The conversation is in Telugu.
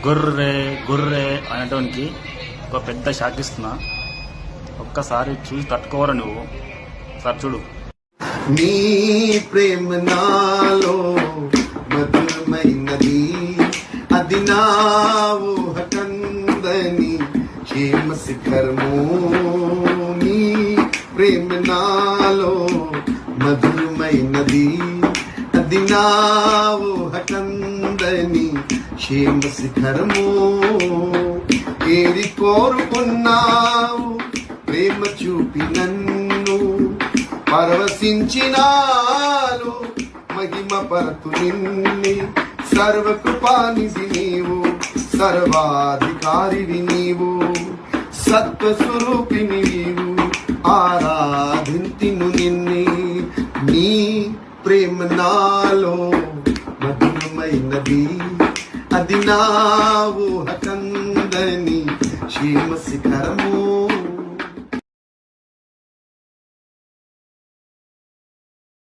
గుర్రే గుర్రే అనేటానికి ఒక పెద్ద షాక్ ఇస్తున్నా. ఒక్కసారి చూసి తట్టుకోవరా నువ్వు. సార్ చూడు. నీ ప్రేమ నాలో మధురమైనది, అది నా ఊహకందని క్షేమ శిఖరము. నీ ప్రేమ నాలో మధురమైనది, అది నా ఊహకందని క్షేమ శిఖరము. ఏది కోరుకున్నావు ప్రేమ చూపి నన్ను, పరవశించినాను మహిమ పరతు నిన్ని. సర్వకృపానిధి నీవు, సర్వాధికారివి నీవు, సత్వస్వరూపిణి నీవు, ఆరాధింతిను నిన్నే. నీ ప్రేమ నాలో మధురమైనది, అది నా ఊహకందని క్షేమ శిఖరము.